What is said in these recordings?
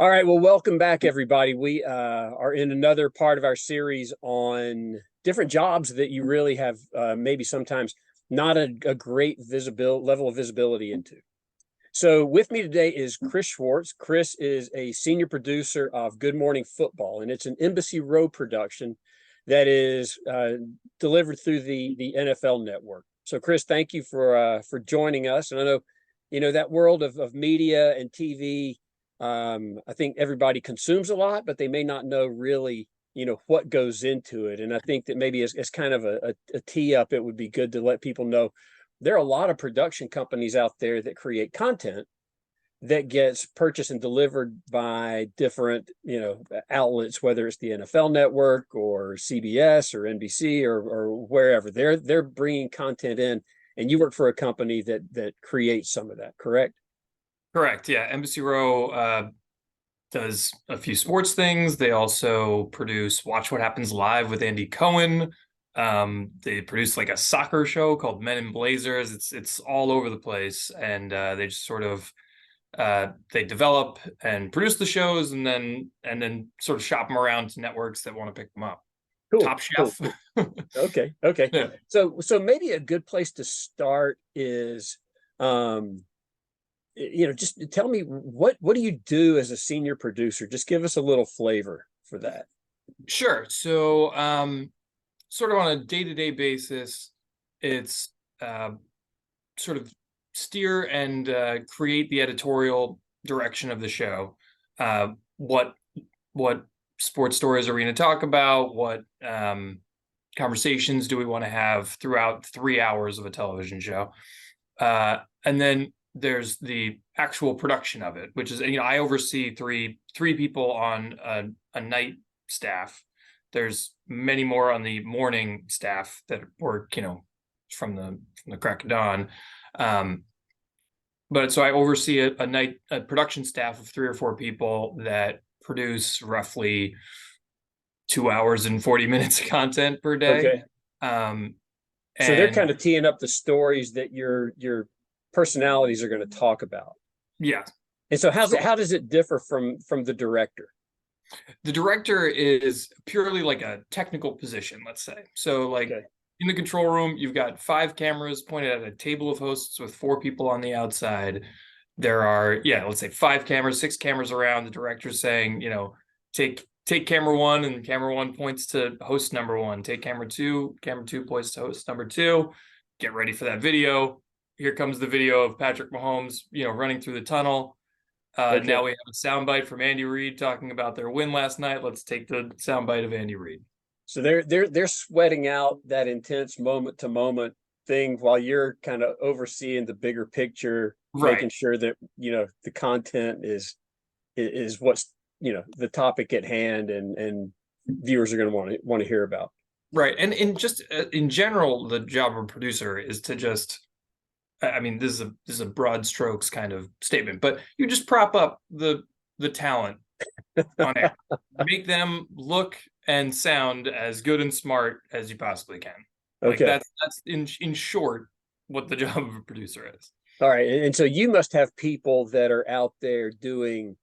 All right, well, welcome back, everybody. We are in another part of our series on different jobs that you really have maybe sometimes not a great visibility level of visibility into. So with me today is Chris Schwartz. Chris is a senior producer of Good Morning Football, and it's an Embassy Row production that is delivered through the NFL Network. So, Chris, thank you for joining us. And I know, that world of media and TV. I think everybody consumes a lot, but they may not know really, what goes into it. And I think that maybe as kind of a tee up, it would be good to let people know there are a lot of production companies out there that create content that gets purchased and delivered by different, outlets, whether it's the NFL Network or CBS or NBC or wherever. They're bringing content in, and you work for a company that creates some of that, correct? Correct. Yeah. Embassy Row does a few sports things. They also produce Watch What Happens Live with Andy Cohen. They produce like a soccer show called Men in Blazers. It's all over the place, and they just sort of they develop and produce the shows, and then sort of shop them around to networks that want to pick them up. Cool, Top cool, Chef. cool. Okay. Yeah. So maybe a good place to start is, just tell me what do you do as a senior producer? Just give us a little flavor for that. Sure. So, sort of on a day-to-day basis, it's sort of steer and create the editorial direction of the show. What sports stories are we going to talk about? What conversations do we want to have throughout 3 hours of a television show? And then there's the actual production of it, which is, I oversee three people on a night staff. There's many more on the morning staff that work, from the crack of dawn. But so I oversee a production staff of 3 or 4 people that produce roughly 2 hours and 40 minutes of content per day. Okay. So they're kind of teeing up the stories that your personalities are going to talk about. Yeah. And so how does it differ from the director? The director is purely like a technical position, let's say. So like in the control room, you've got 5 cameras pointed at a table of hosts with 4 people on the outside. There are, let's say 5 cameras, 6 cameras around. The director's saying, take camera 1, and camera 1 points to host number 1. Take camera 2 points to host number 2. Get ready for that video. Here comes the video of Patrick Mahomes, running through the tunnel. Now we have a soundbite from Andy Reid talking about their win last night. Let's take the soundbite of Andy Reid. So they're sweating out that intense moment to moment thing while you're kind of overseeing the bigger picture, right, making sure that the content is what's the topic at hand and viewers are going to want to hear about. Right, and just in general, the job of a producer is to just, this is a broad strokes kind of statement, but you just prop up the talent on air, make them look and sound as good and smart as you possibly can. Okay, that's in short what the job of a producer is. All right, and so you must have people that are out there doing,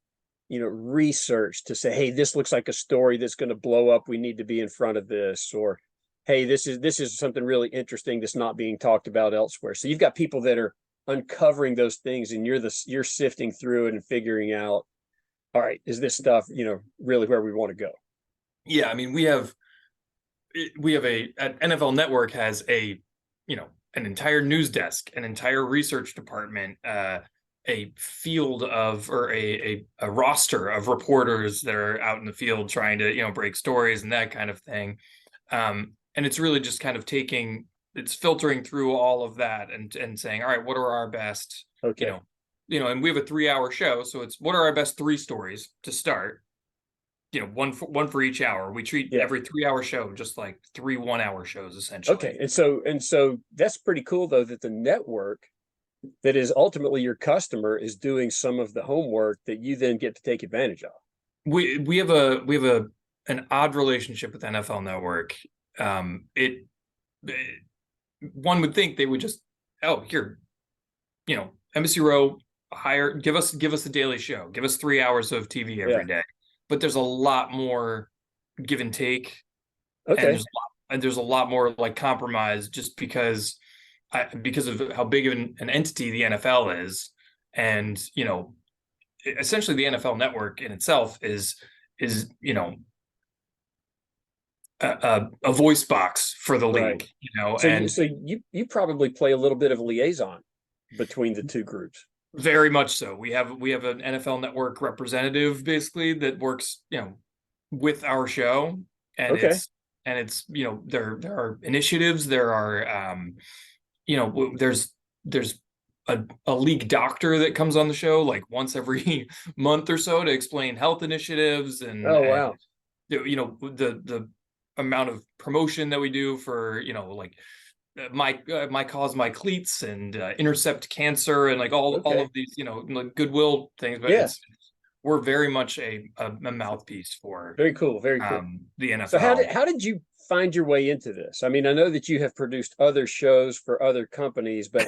research to say, hey, this looks like a story that's going to blow up. We need to be in front of this, or hey, this is something really interesting that's not being talked about elsewhere. So you've got people that are uncovering those things, and you're sifting through it and figuring out, all right, is this stuff, really where we want to go? Yeah, we have NFL Network has an entire news desk, an entire research department, a field of, or a roster of reporters that are out in the field trying to, break stories and that kind of thing. And it's really just kind of filtering through all of that and saying, all right, what are our best, and we have a 3-hour show. So it's, what are our best 3 stories to start? One for each hour. We treat every 3-hour show just like 3 1-hour shows, essentially. Okay. And so that's pretty cool, though, that the network that is ultimately your customer is doing some of the homework that you then get to take advantage of. We have an odd relationship with NFL Network. One would think they would just, Embassy Row give us a daily show, give us 3 hours of TV Yeah. every day. But there's a lot more give and take, and Okay. there's a lot more like compromise, just because of how big of an entity the NFL is. And essentially the NFL network in itself is a voice box for the Right. league, So and you probably play a little bit of liaison between the two groups. very much so. We have an NFL network representative basically that works, with our show, and Okay. there are initiatives, there are there's a league doctor that comes on the show like once every month or so to explain health initiatives, Oh, wow. the amount of promotion that we do for like my cause, my cleats, and intercept cancer, and like all Okay. of these like goodwill things. But Yeah. we're very much a mouthpiece for Very cool. Very cool. the So NFL. how did you find your way into this? I mean, I know that you have produced other shows for other companies, but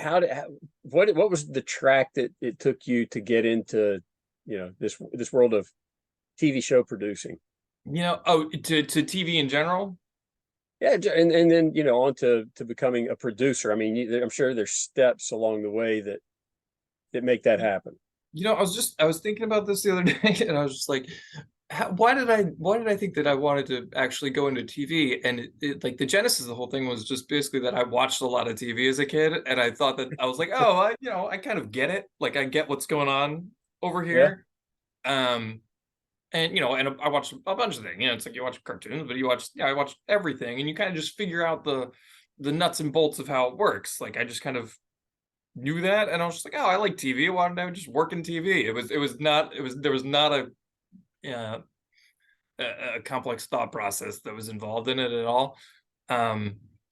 what was the track that it took you to get into, this world of TV show producing? To TV in general. Yeah, and then on to becoming a producer. I mean, I'm sure there's steps along the way that make that happen. I was thinking about this the other day, and I was just like, why did I think that I wanted to actually go into TV? And like the genesis of the whole thing was just basically that I watched a lot of TV as a kid, and I thought that I was like, oh, I kind of get it. Like I get what's going on over Yeah. here. And I watched a bunch of things. It's like you watch cartoons, but I watch everything, and you kind of just figure out the nuts and bolts of how it works. Like I just kind of knew that, and I was just like, oh, I like TV. Why don't I just work in TV? There was not uh, a complex thought process that was involved in it at all. Now,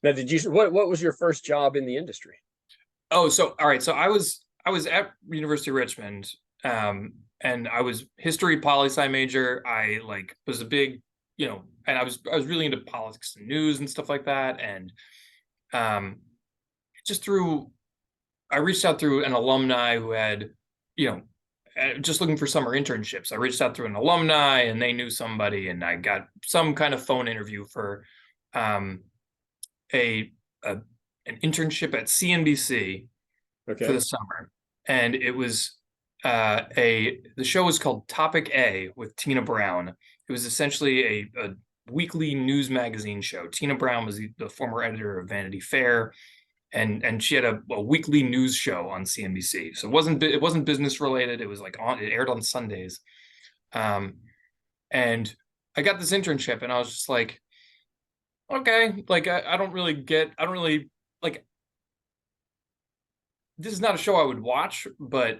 what was your first job in the industry? Oh, so all right. So I was at University of Richmond, and I was history poli-sci major. I like was a big, and I was really into politics and news and stuff like that. And just I reached out through an alumni who had, just looking for summer internships. I reached out through an alumni, and they knew somebody, and I got some kind of phone interview for a an internship at CNBC for the summer. And it was the show was called Topic A with Tina Brown. It was essentially a weekly news magazine show. Tina Brown was the former editor of Vanity Fair, and she had a weekly news show on CNBC. So it wasn't business related. It was like it aired on Sundays. And I got this internship, and I was just like, okay, like I don't really like, this is not a show I would watch, but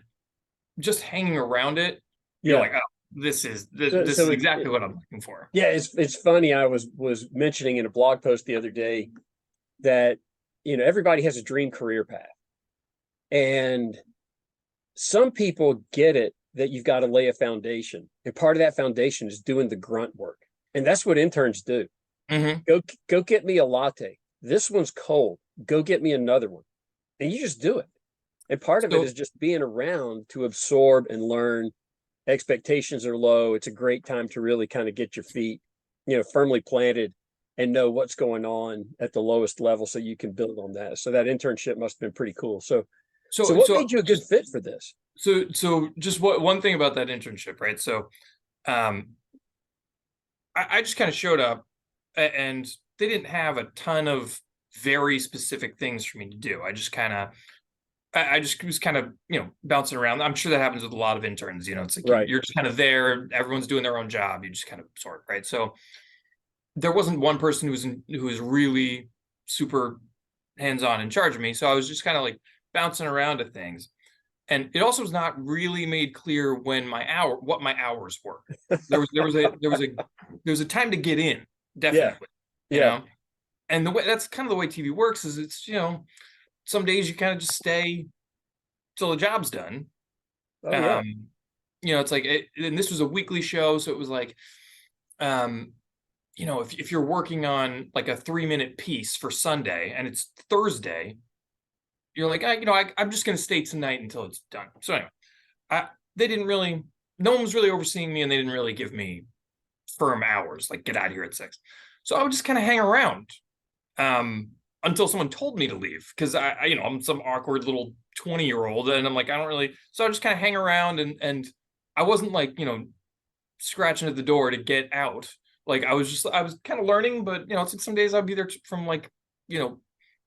just hanging around it, you're like, oh, this is exactly what I'm looking for. Yeah, it's funny. I was mentioning in a blog post the other day that everybody has a dream career path, and some people get it that you've got to lay a foundation, and part of that foundation is doing the grunt work, and that's what interns do. Mm-hmm. Go get me a latte. This one's cold. Go get me another one, and you just do it. And part of it is just being around to absorb and learn. Expectations are low. It's a great time to really kind of get your feet, firmly planted and know what's going on at the lowest level so you can build on that. So that internship must have been pretty cool. So what made you a good fit for this? So just one thing about that internship, right? So I just kind of showed up, and they didn't have a ton of very specific things for me to do. I just was kind of, bouncing around. I'm sure that happens with a lot of interns. It's like Right. You're just kind of there. Everyone's doing their own job. You just kind of sort, right? So there wasn't one person who was really super hands-on in charge of me. So I was just kind of like bouncing around to things. And it also was not really made clear what my hours were. There was a time to get in, definitely. Yeah. And that's kind of the way TV works, is it's, some days you kind of just stay till the job's done. Oh, yeah. It's like, and this was a weekly show. So it was like, if you're working on like a 3-minute piece for Sunday and it's Thursday, you're like, I'm just going to stay tonight until it's done. So anyway, they didn't really, no one was really overseeing me, and they didn't really give me firm hours, like get out of here at 6. So I would just kind of hang around until someone told me to leave, because I'm some awkward little 20-year-old, and I'm like, I don't really, so I just kind of hang around, and I wasn't like, scratching at the door to get out. Like I was kind of learning, but it's like some days I'd be there from like,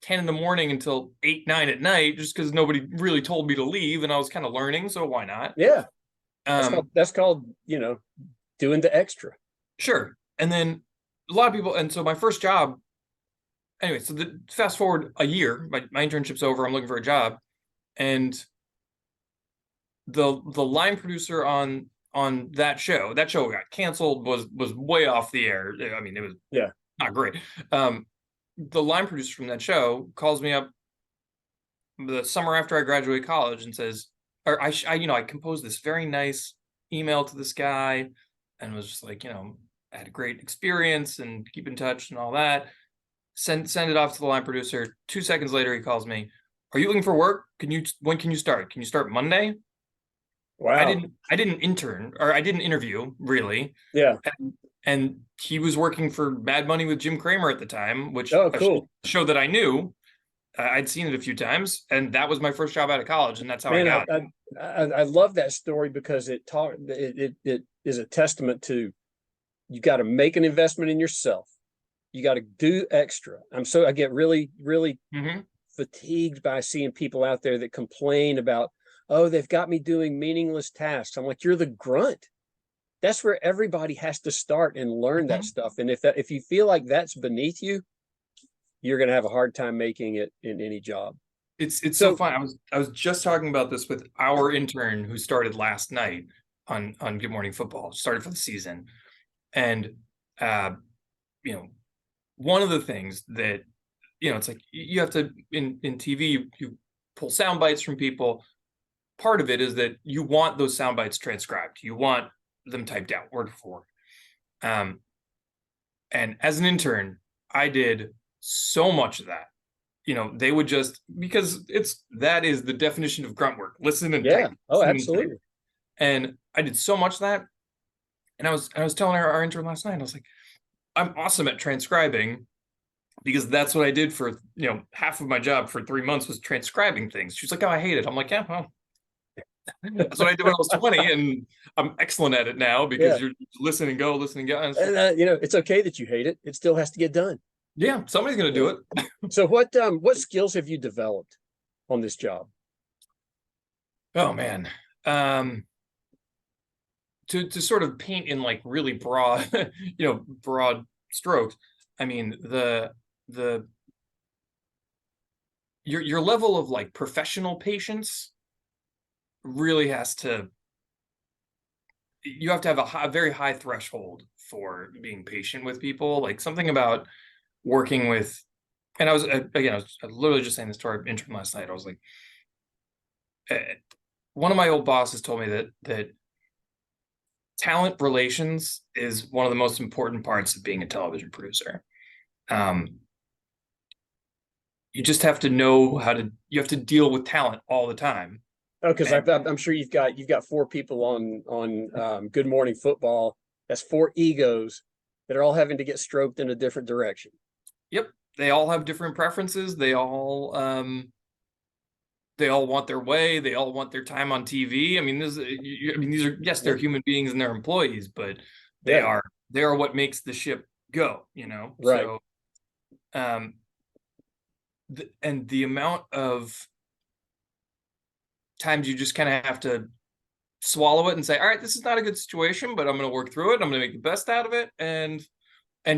10 in the morning until 8, 9 at night, just because nobody really told me to leave, and I was kind of learning, so why not? Yeah. Um, That's called, doing the extra. sure. And then a lot of people, and so my first job, anyway, so fast forward a year, my internship's over, I'm looking for a job, and the line producer on that show got canceled, was way off the air. I mean, it was Yeah. not great. The line producer from that show calls me up the summer after I graduated college and says, or I composed this very nice email to this guy, and was just like, I had a great experience and keep in touch and all that. Send it off to the line producer. 2 seconds later, he calls me. Are you looking for work? When can you start? Can you start Monday? Wow. I didn't intern, or I didn't interview really. Yeah. And he was working for Mad Money with Jim Cramer at the time, which Oh, a cool. show that I knew. I'd seen it a few times, and that was my first job out of college, and that's how I Man, got it. I love that story because it is a testament to, you got to make an investment in yourself. You got to do extra. I get really, really Mm-hmm. fatigued by seeing people out there that complain about, oh, they've got me doing meaningless tasks. I'm like, you're the grunt. That's where everybody has to start and learn that Mm-hmm. stuff. And if you feel like that's beneath you, you're going to have a hard time making it in any job. It's so So, fun. I was just talking about this with our intern who started last night on Good Morning Football, started for the season. And uh, you know, one of the things that, it's like you have to, in TV, you pull sound bites from people. Part of it is that you want those sound bites transcribed. You want them typed out word for word. And as an intern, I did so much of that. They would just, because that is the definition of grunt work. Listen and yeah. type. Oh, Listen and type. absolutely. And I did so much of that. And I was telling our intern last night, I was like, I'm awesome at transcribing, because that's what I did for, half of my job for 3 months was transcribing things. She's like, oh, I hate it. I'm like, yeah, well, that's what I did when I was 20, and I'm excellent at it now, Yeah. because you're listen and go, listen and go. And And it's okay that you hate it. It still has to get done. yeah, somebody's gonna do it. So what skills have you developed on this job? Oh man. To sort of paint in like really broad, broad strokes. I mean, your level of like professional patience really has to, you have to have a very high threshold for being patient with people. Like something about working with, and I was literally just saying this to our intern last night. I was like, one of my old bosses told me that talent relations is one of the most important parts of being a television producer. You just have to know you have to deal with talent all the time. Oh, because I'm sure you've got 4 people on Good Morning Football. That's 4 egos that are all having to get stroked in a different direction. Yep, they all have different preferences. They all want their way. They all want their time on TV. I mean, these are, yes, they're human beings and they're employees, but they are what makes the ship go. Right. So, and the amount of times you just kind of have to swallow it and say, all right, this is not a good situation, but I'm going to work through it. I'm going to make the best out of it, and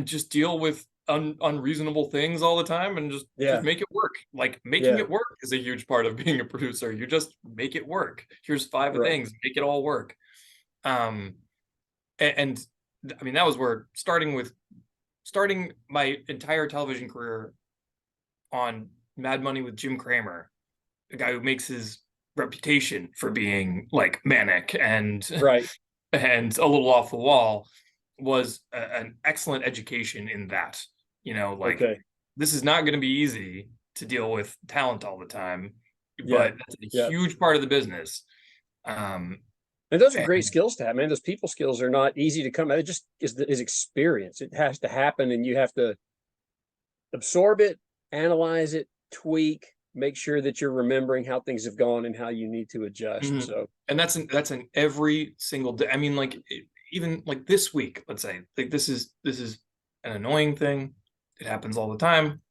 just deal with unreasonable things all the time, and just make it work. Like making it work is a huge part of being a producer. You just make it work. Here's 5 things, make it all work. And I mean, that was where starting my entire television career on Mad Money with Jim Cramer, the guy who makes his reputation for being like manic and and a little off the wall, was an excellent education in that. This is not going to be easy to deal with talent all the time, but that's a huge part of the business. And those are great And skills to have, man. Those people skills are not easy to come. It just is experience. It has to happen, and you have to absorb it, analyze it, tweak, make sure that you're remembering how things have gone and how you need to adjust. Mhm. So And that's in every single day. I mean, like even like this week, let's say, like this is an annoying thing. It happens all the time.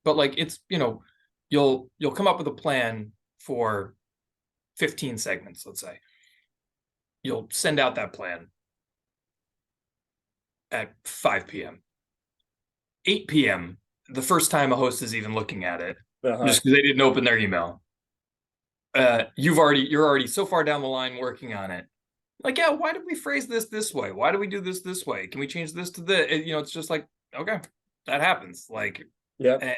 But like it's, you'll come up with a plan for 15 segments, let's say. You'll send out that plan at 5 p.m. 8 p.m. the first time a host is even looking at it, just because they didn't open their email. You're already so far down the line working on it. Like, yeah, why did we phrase this way? Why do we do this way? Can we change this to the? It's just like, okay, that happens. Like, yeah, and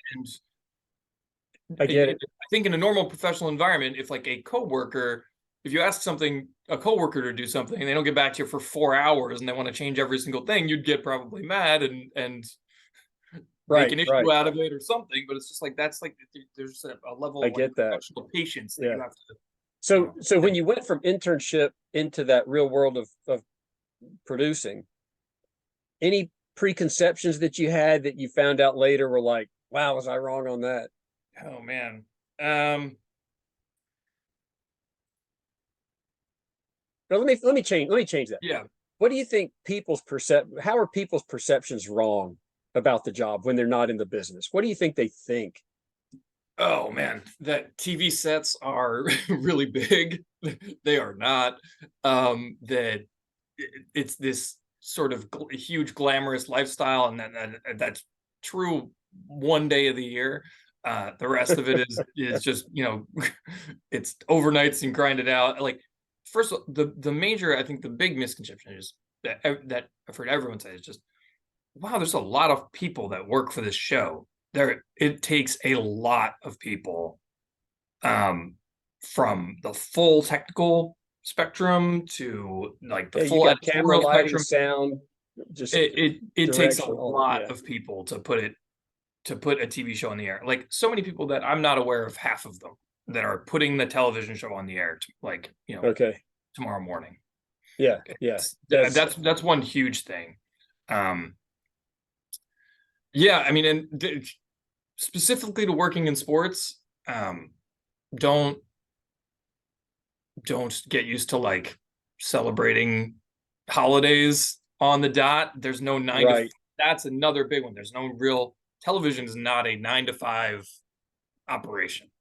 I get it. I think in a normal professional environment, if like a coworker, if you ask a coworker to do something and they don't get back to you for 4 hours and they want to change every single thing, you'd get probably mad and make an issue out of it or something. But it's just like that's like there's a level I of get like that. professional patience that you have to. So when you went from internship into that real world of producing, any preconceptions that you had that you found out later were like, wow, was I wrong on that? Oh man. No, let me change that. Yeah. What do you think how are people's perceptions wrong about the job when they're not in the business? What do you think they think? Oh man, that TV sets are really big. They are not. That it's this sort of huge glamorous lifestyle, and that's true one day of the year. The rest of it is just it's overnights and grind it out. Like first of all, the major, I think the big misconception is that I've heard everyone say is just, wow, there's a lot of people that work for this show. It takes a lot of people, from the full technical spectrum to like the You full got camera, editorial lighting, spectrum. sound, just It takes a direction. lot of people to put a TV show on the air. Like so many people that I'm not aware of half of them that are putting the television show on the air like Okay. tomorrow morning. Yeah. That's one huge thing. Yeah, I mean, and specifically to working in sports, don't get used to like celebrating holidays on the dot. There's no 9 to. That's another big one. There's no real television is not a 9 to 5 operation.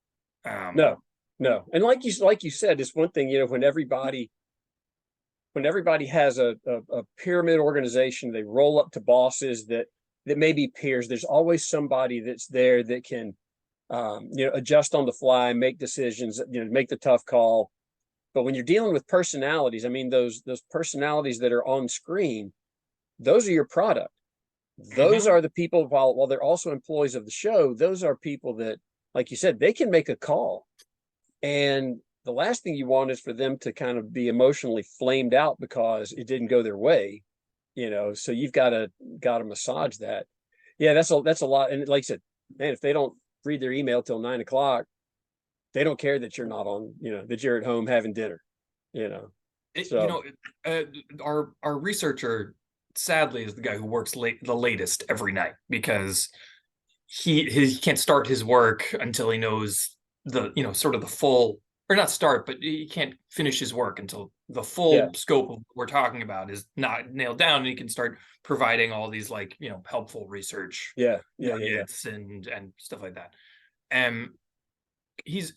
No. And like you said, it's one thing, when everybody has a pyramid organization, they roll up to bosses that may be peers. There's always somebody that's there that can adjust on the fly, make decisions, make the tough call. But when you're dealing with personalities, I mean, those personalities that are on screen, those are your product. Those are the people, while they're also employees of the show, those are people that, like you said, they can make a call. And the last thing you want is for them to kind of be emotionally flamed out because it didn't go their way, so you've got to massage that. Yeah, that's a lot. And like I said, man, if they don't read their email till 9 o'clock, they don't care that you're not on, that you're at home having dinner, So our researcher sadly is the guy who works the latest every night because he can't start his work until he knows the sort of the full, or not start, but he can't finish his work until the full scope of what we're talking about is not nailed down, and he can start providing all these like helpful research and stuff like that. And he's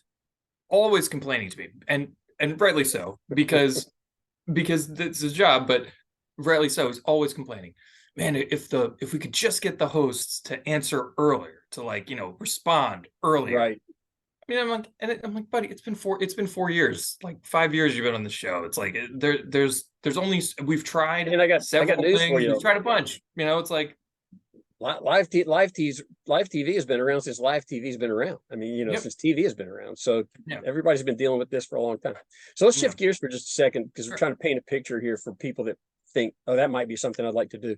always complaining to me, and rightly so, because it's his job, but rightly so. He's always complaining, man, if we could just get the hosts to answer earlier, to respond earlier. Right. I mean, I'm like, buddy, it's been 4 years, like 5 years you've been on the show. It's like there's only, we've tried, and I got news for you. We've tried a bunch. It's like live TV has been around since live TV has been around. I mean, since TV has been around. So everybody's been dealing with this for a long time. So let's shift gears for just a second, because we're trying to paint a picture here for people that think, oh, that might be something I'd like to do.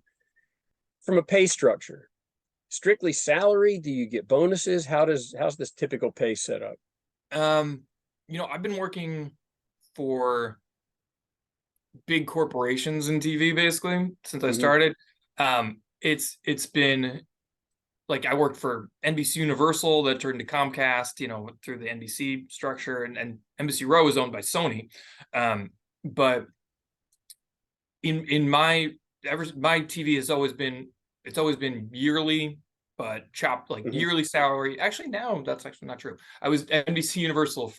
From a pay structure, strictly salary? Do you get bonuses? How's this typical pay set up? I've been working for big corporations in TV basically since I Mhm. started. It's been like I worked for NBC Universal that turned to Comcast, through the NBC structure, and NBC Row is owned by Sony. But in my TV has always been it's always been yearly, but chopped like Mhm. yearly salary. Actually, now that's actually not true. I was NBC Universal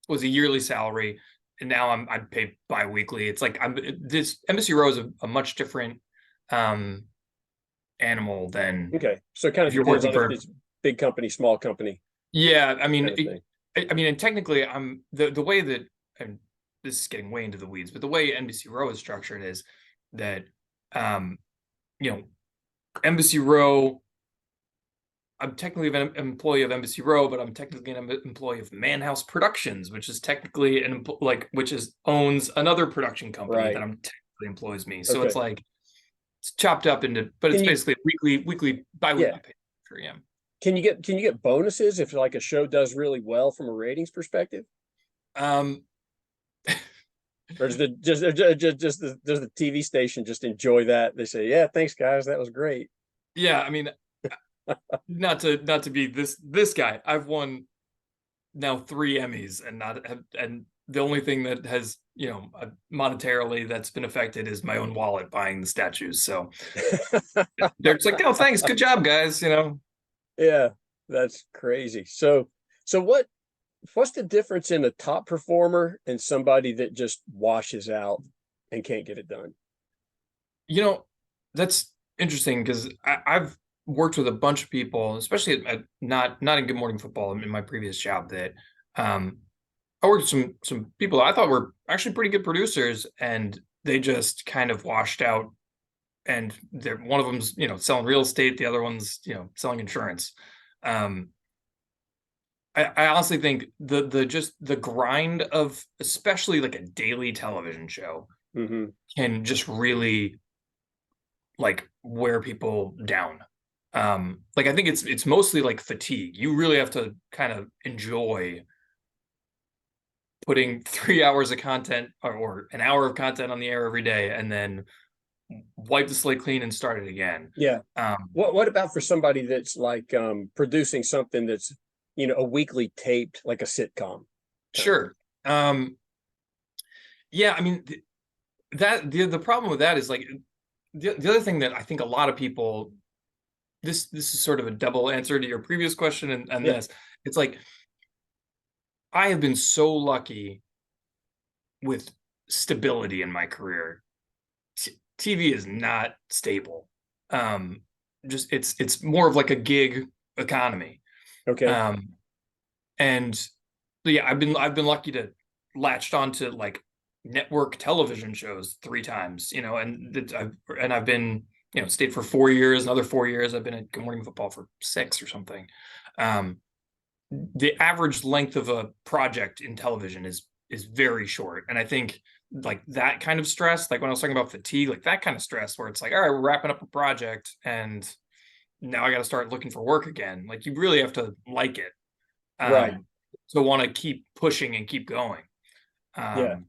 was a yearly salary, and now I'm paid bi-weekly. It's like this NBC Row is a much different animal than Okay. So it kind of if you're depends working on if for. it's big company, small company Yeah, I mean, kind of thing. and technically, I'm the way that, and this is getting way into the weeds, but the way NBC Row is structured is that, um, you know, Embassy Row. I'm technically an employee of Embassy Row, but I'm technically an employee of Manhouse Productions, which is technically which is owns another production company that Right. I'm technically employs me. So it's Okay. like it's chopped up into, but it's Can you, basically weekly, yeah. bi-weekly pay. Sure, yeah. Can you get bonuses if like a show does really well from a ratings perspective? Um, Or does the does the TV station just enjoy that? They say, "Yeah, thanks guys, that was great." yeah, I mean, not to be this guy. I've won now 3 Emmys and the only thing that has monetarily that's been affected is my own wallet buying the statues. So they're just like, oh, thanks, good job, guys. Yeah, that's crazy. So what's the difference in a top performer and somebody that just washes out and can't get it done? you know that's interesting because I've worked with a bunch of people, especially not in Good Morning Football in my previous job, that um I worked with some people I thought were actually pretty good producers, and they just kind of washed out. And they're one of them's selling real estate, the other one's selling insurance. Um, I honestly think the grind of especially like a daily television show Hmm. can just really like wear people down. Like I think it's mostly like fatigue. You really have to kind of enjoy putting 3 hours of content or an hour of content on the air every day, and then wipe the slate clean and start it again. Yeah. Um, What about for somebody that's like producing something that's a weekly taped like a sitcom kind of thing? sure. Yeah, I mean that the problem with that is like the other thing that I think a lot of people, this is sort of a double answer to your previous question and Yeah. this. It's like I have been so lucky with stability in my career. TV is not stable. Um, just it's more of like a gig economy. Okay. Um, and yeah, I've been lucky to latched onto like network television shows 3 times, I've been stayed for 4 years, another 4 years. I've been at Good Morning Football for 6 or something. Um, the average length of a project in television is very short, and I think like that kind of stress, like when I was talking about fatigue, like that kind of stress, where it's like, all right, we're wrapping up a project, and now I got to start looking for work again. Like you really have to like it, Right. to want to keep pushing and keep going. Yeah. Um,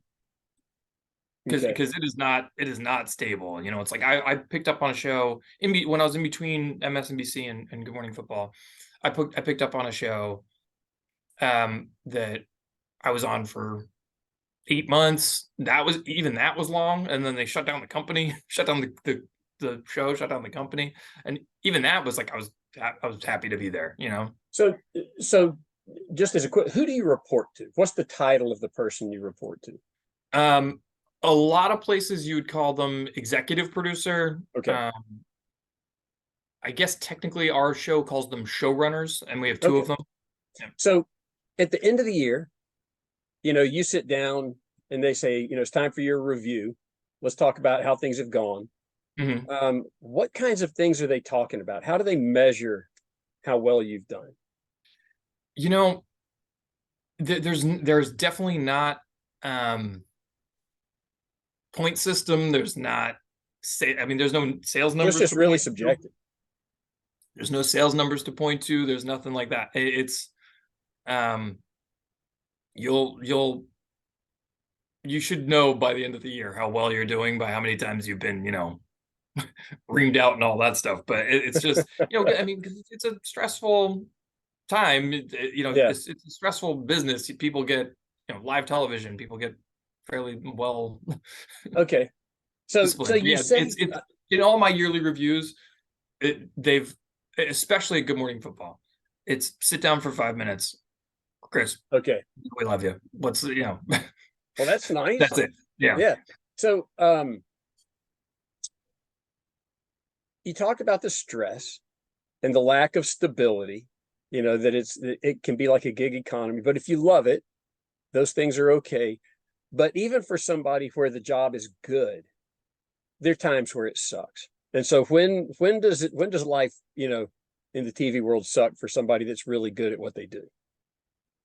Okay. because it is not stable. It's like I picked up on a show when I was in between MSNBC and Good Morning Football. I picked up on a show that I was on for 8 months. That was long, and then they shut down the company, shut down the show, shut down the company, and even that was like I was happy to be there. So just as a quick, who do you report to? What's the title of the person you report to? Um, a lot of places you would call them executive producer. Okay. I guess technically our show calls them showrunners, and we have two Okay. of them. Yeah. So at the end of the year, you sit down and they say, it's time for your review. Let's talk about how things have gone. Mhm. What kinds of things are they talking about? How do they measure how well you've done? You know, there's definitely not point system. There's not say. I mean, there's no sales So it's numbers just to really point to. subjective. There's no sales numbers to point to. There's nothing like that. It's um you'll you should know by the end of the year how well you're doing by how many times you've been, reamed out and all that stuff. But it's just, I mean, 'cause it's a stressful time. Yeah. It's a stressful business. People get, live television. People get fairly well Okay. So disciplined. you Yeah, say, it's in all my yearly reviews. They've especially at Good Morning Football. It's sit down for 5 minutes, Chris. okay, We love you. well, that's nice. That's it. Yeah. Yeah. So, you talk about the stress and the lack of stability, that it can be like a gig economy, but if you love it, those things are okay. But even for somebody where the job is good, there are times where it sucks. And so when does life, in the TV world suck for somebody that's really good at what they do?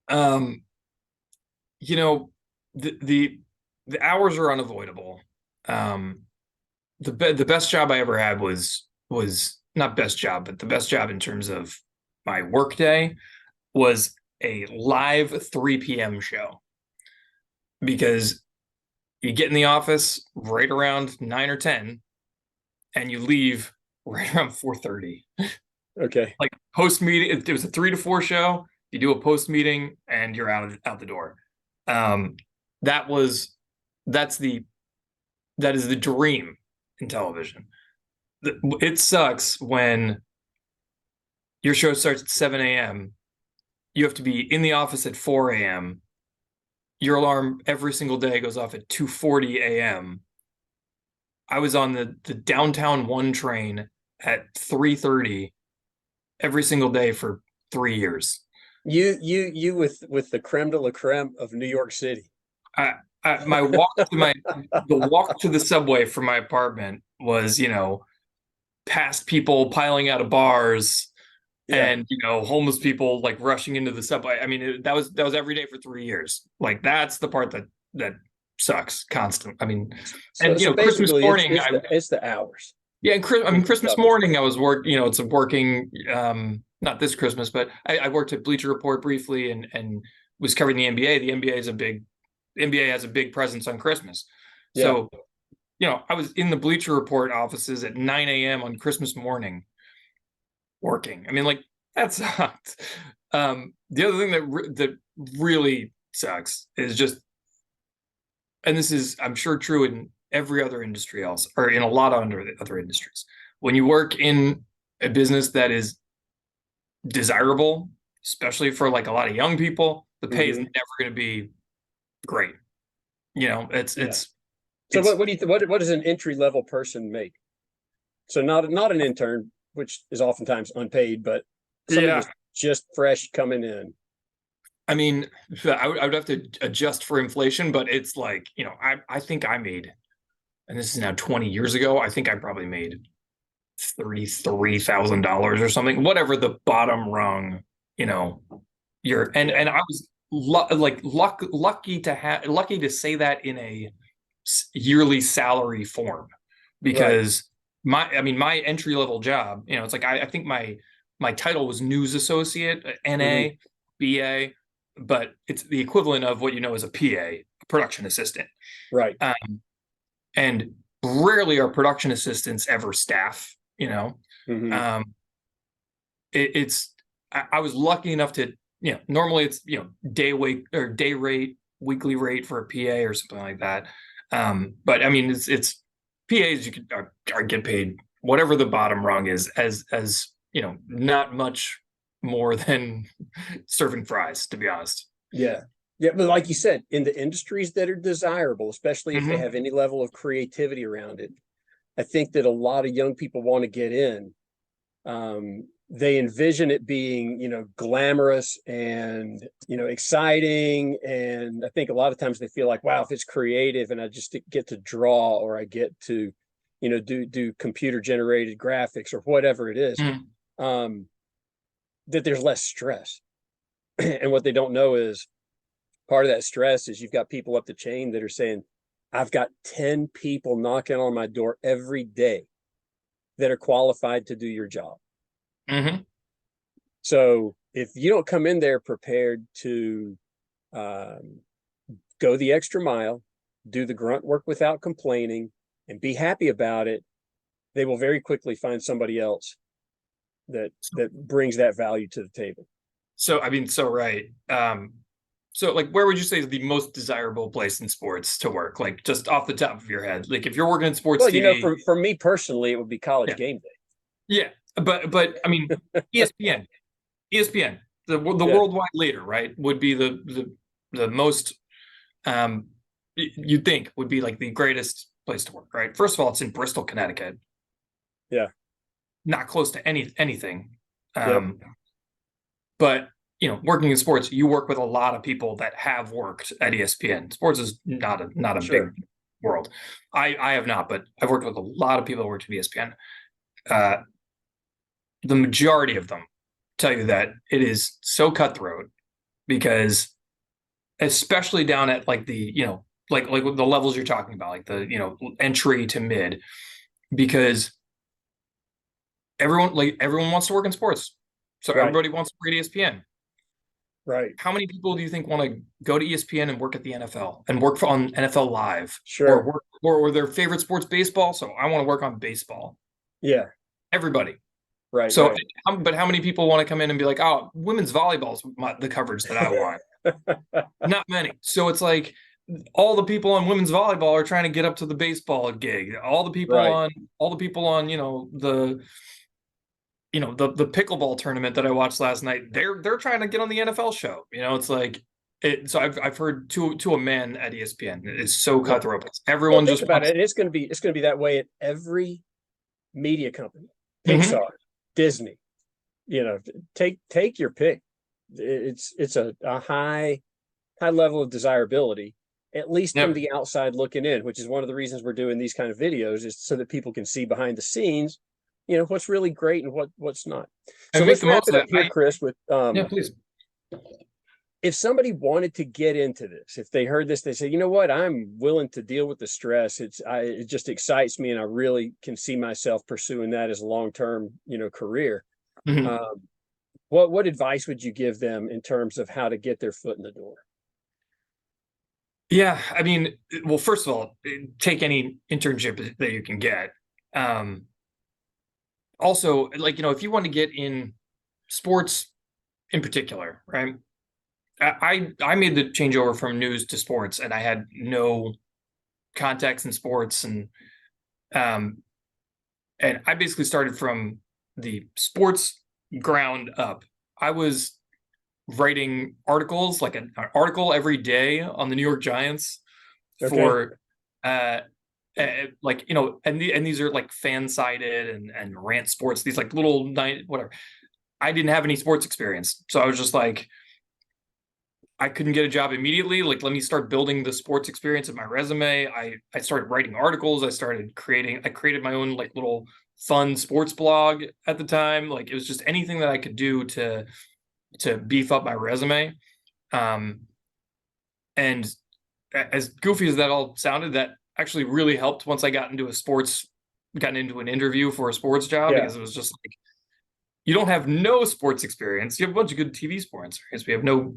Um, you know, the hours are unavoidable. The best job I ever had was not best job, but the best job in terms of my work day was a live 3 p.m. show, because you get in the office right around 9 or 10 and you leave right around 4:30. Okay. Like post meeting, it was a 3 to 4 show. You do a post meeting and you're out the door. Um, that was that is the dream in television. It sucks when your show starts at 7 a.m. You have to be in the office at 4 a.m. Your alarm every single day goes off at 2:40 a.m. I was on the downtown 1 train at 3:30 every single day for 3 years. You with the creme de la creme of New York City. My walk to the walk to the subway from my apartment was, past people piling out of bars, Yeah. and homeless people like rushing into the subway. I mean, that was every day for 3 years. Like that's the part that sucks constant. I mean, So, and so Christmas basically morning, it's the hours. yeah, and Christmas morning I was it's a working, not this Christmas, but I worked at Bleacher Report briefly and was covering the NBA. The NBA has a big presence on Christmas. Yeah. So, I was in the Bleacher Report offices at 9 a.m. on Christmas morning working. I mean, like that sucked. The other thing that really sucks is just, and this is I'm sure true in every other industry else, or in a lot of other industries, when you work in a business that is desirable, especially for like a lot of young people, the pay is never going to be great. So what do you what does an entry level person make? So not an intern, which is oftentimes unpaid, but somebody that's just fresh coming in. I mean, I would have to adjust for inflation, but it's like, I think I made, and this is now 20 years ago, I think I probably made $33,000 or something, whatever the bottom rung, and I was lucky to say that in a yearly salary form, because my entry level job, it's like I think my title was news associate, NA, BA, but it's the equivalent of what as a PA, a production assistant. Right. And rarely are production assistants ever staff, I was lucky enough to, normally it's, day rate, weekly rate for a PA or something like that. But I mean, it's PAs you could are get paid whatever the bottom rung is, as not much more than serving fries, to be honest. Yeah. Yeah. But like you said, in the industries that are desirable, especially if they have any level of creativity around it, I think that a lot of young people want to get in. They envision it being, glamorous and, exciting. And I think a lot of times they feel like, wow, if it's creative and I just get to draw, or I get to, do computer generated graphics or whatever it is, that there's less stress. And what they don't know is part of that stress is you've got people up the chain that are saying, I've got 10 people knocking on my door every day that are qualified to do your job. So if you don't come in there prepared to go the extra mile, do the grunt work without complaining, and be happy about it, they will very quickly find somebody else that brings that value to the table. So, I mean, so right. So like, where would you say is the most desirable place in sports to work? Like, just off the top of your head, like if you're working in sports Well, TV, for me personally, it would be College yeah. Game Day. Yeah, but I mean, ESPN, ESPN, the Yeah. worldwide leader, right, would be the most you'd think would be like the greatest place to work, right? First of all, it's in Bristol, Connecticut. Yeah. Not close to anything. Yep. But you know, working in sports, you work with a lot of people that have worked at ESPN. Sports is not a Sure. big world. I have not, but I've worked with a lot of people that worked at ESPN. The majority of them tell you that it is so cutthroat because, especially down at like the, you know, like the levels you're talking about, like the, you know, entry to mid, because everyone wants to work in sports. So Right. everybody wants to work at ESPN. Right. How many people do you think want to go to ESPN and work at the NFL and work on NFL Live? Sure. Or their favorite sport's baseball, so I want to work on baseball. Yeah. Everybody. Right. So, right. But how many people want to come in and be like, oh, women's volleyball is the coverage that I want? Not many. So it's like all the people on women's volleyball are trying to get up to the baseball gig. All the people Right. on, you know, the pickleball tournament that I watched last night, they're trying to get on the NFL show. You know, it's like it. So I've heard to a man at ESPN, it's so cutthroat. Everyone think just about wants... it. It's going to be that way at every media company. Pixar, Disney. You know, take your pick. It's a high level of desirability, at least from the outside looking in, which is one of the reasons we're doing these kind of videos, is so that people can see behind the scenes, you know, what's really great and what's not. So let's wrap it up here, Chris, with yeah, please. If somebody wanted to get into this, if they heard this, they say, you know what, I'm willing to deal with the stress. It just excites me, and I really can see myself pursuing that as a long-term, you know, career. What advice would you give them in terms of how to get their foot in the door? Yeah, I mean, well, first of all, take any internship that you can get. Also, like, you know, if you want to get in sports in particular, right? I made the changeover from news to sports, and I had no context in sports, and I basically started from the sports ground up. I was writing articles, like an article every day on the New York Giants for like, you know, and these are like fan-sided and rant sports, these like little whatever. I didn't have any sports experience, so I was just like, I couldn't get a job immediately. Like, let me start building the sports experience in my resume. I started writing articles. I created my own like little fun sports blog at the time. Like, it was just anything that I could do to beef up my resume. And as goofy as that all sounded, that actually really helped once I got into an interview for a sports job, because it was just like, you don't have no sports experience. You have a bunch of good TV sports experience. We have no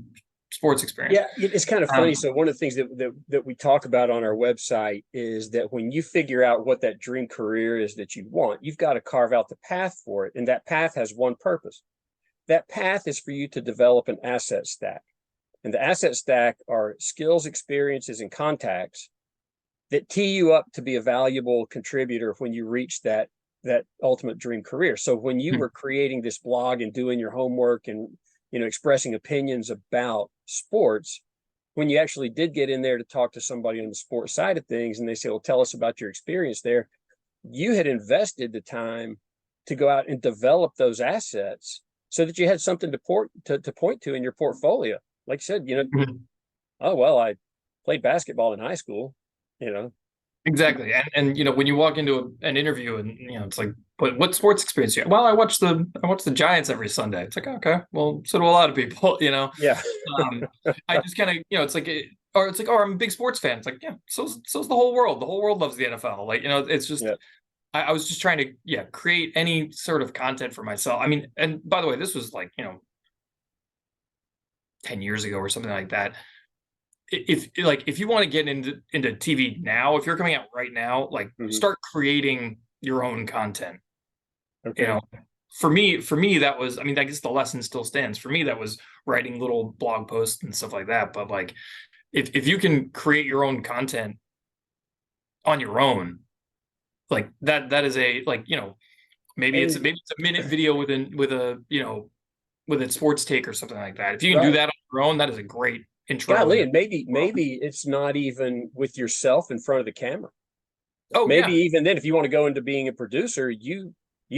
sports experience. Yeah, it's kind of funny. So one of the things that we talk about on our website is that when you figure out what that dream career is that you want, you've got to carve out the path for it. And that path has one purpose. That path is for you to develop an asset stack. And the asset stack are skills, experiences, and contacts that tee you up to be a valuable contributor when you reach that ultimate dream career. So when you were creating this blog and doing your homework and, you know, expressing opinions about sports, when you actually did get in there to talk to somebody on the sports side of things, and they say, well, tell us about your experience there, you had invested the time to go out and develop those assets so that you had something to point to in your portfolio. Like you said, you know, oh, well, I played basketball in high school, you know. Exactly. And you know, when you walk into an interview and, you know, it's like, but what sports experience you have? Well, I watch the Giants every Sunday. It's like, okay, well, so do a lot of people, you know. Yeah. I just kind of, you know, it's like, oh, I'm a big sports fan. It's like, yeah, so's the whole world. The whole world loves the NFL. Like, you know, it's just, I was just trying to, create any sort of content for myself. I mean, and by the way, this was like, you know, 10 years ago or something like that. if you want to get into TV now, if you're coming out right now, like start creating your own content. Okay. You know, for me, that was, I mean, I guess the lesson still stands. For me, that was writing little blog posts and stuff like that. But like, if you can create your own content on your own, like that is a, like, you know, maybe it's a minute video with a, you know, with a sports take or something like that. If you can do that on your own, that is a great intro. Golly, and maybe it's not even with yourself in front of the camera. Oh, maybe even then, if you want to go into being a producer, you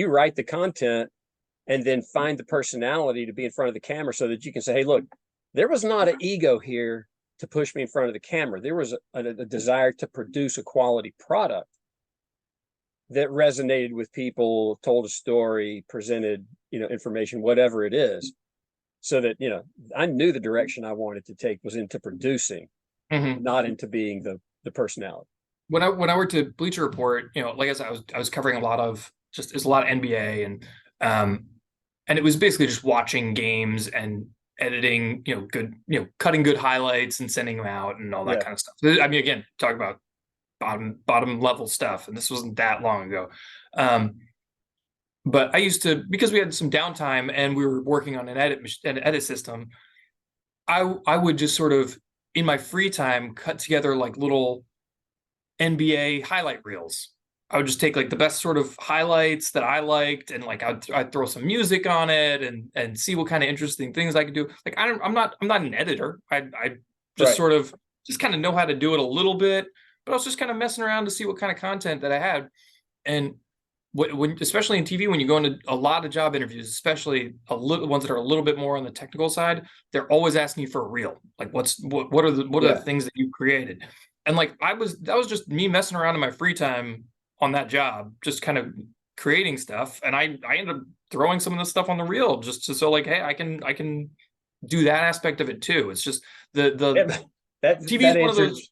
write the content and then find the personality to be in front of the camera so that you can say, hey, look, there was not an ego here to push me in front of the camera. There was a desire to produce a quality product that resonated with people, told a story, presented, you know, information, whatever it is, so that, you know, I knew the direction I wanted to take was into producing, not into being the personality. When I worked at Bleacher Report, you know, like I said, I was covering a lot of there's a lot of NBA, and it was basically just watching games and editing, you know, good, you know, cutting good highlights and sending them out and all that kind of stuff. I mean, again, talk about bottom level stuff, and this wasn't that long ago. But I used to, because we had some downtime and we were working on an edit system, I would just sort of in my free time cut together like little NBA highlight reels. I would just take like the best sort of highlights that I liked, and like I'd throw some music on it and see what kind of interesting things I could do. Like I'm not an editor. I just sort of just kind of know how to do it a little bit, but I was just kind of messing around to see what kind of content that I had. And when especially in TV, when you go into a lot of job interviews, especially ones that are a little bit more on the technical side, they're always asking you for a reel. Like what are the things that you created? And like that was just me messing around in my free time on that job, just kind of creating stuff. And I ended up throwing some of this stuff on the reel just so like, hey, I can do that aspect of it too. It's just TV is one of those.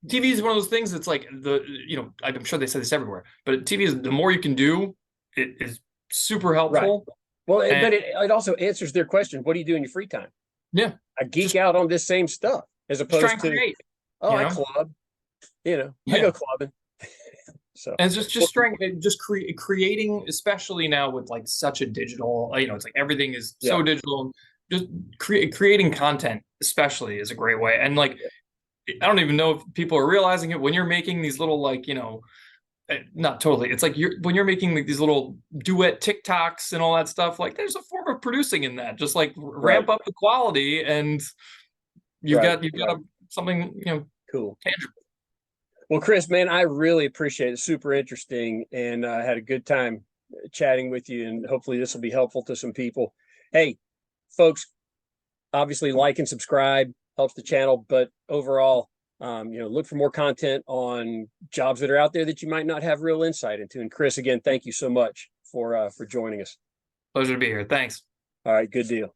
TV is one of those things that's like you know, I'm sure they say this everywhere, but TV is, the more you can do, it is super helpful. Right. Well, but it also answers their question. What do you do in your free time? Yeah. I geek out on this same stuff as opposed to, create, I club, you know, I go clubbing. So, and it's just creating, especially now with like such a digital, you know, it's like everything is so digital. Just creating content, especially, is a great way. And like, I don't even know if people are realizing it when you're making these little, like, you know, not totally. It's like when you're making like these little duet TikToks and all that stuff, like there's a form of producing in that. Just like ramp up the quality, and you've got something, you know, cool, tangible. Well, Chris, man, I really appreciate it. Super interesting, and I had a good time chatting with you, and hopefully this will be helpful to some people. Hey, folks, obviously like and subscribe, helps the channel, but overall, you know, look for more content on jobs that are out there that you might not have real insight into. And Chris, again, thank you so much for joining us. Pleasure to be here. Thanks. All right, good deal.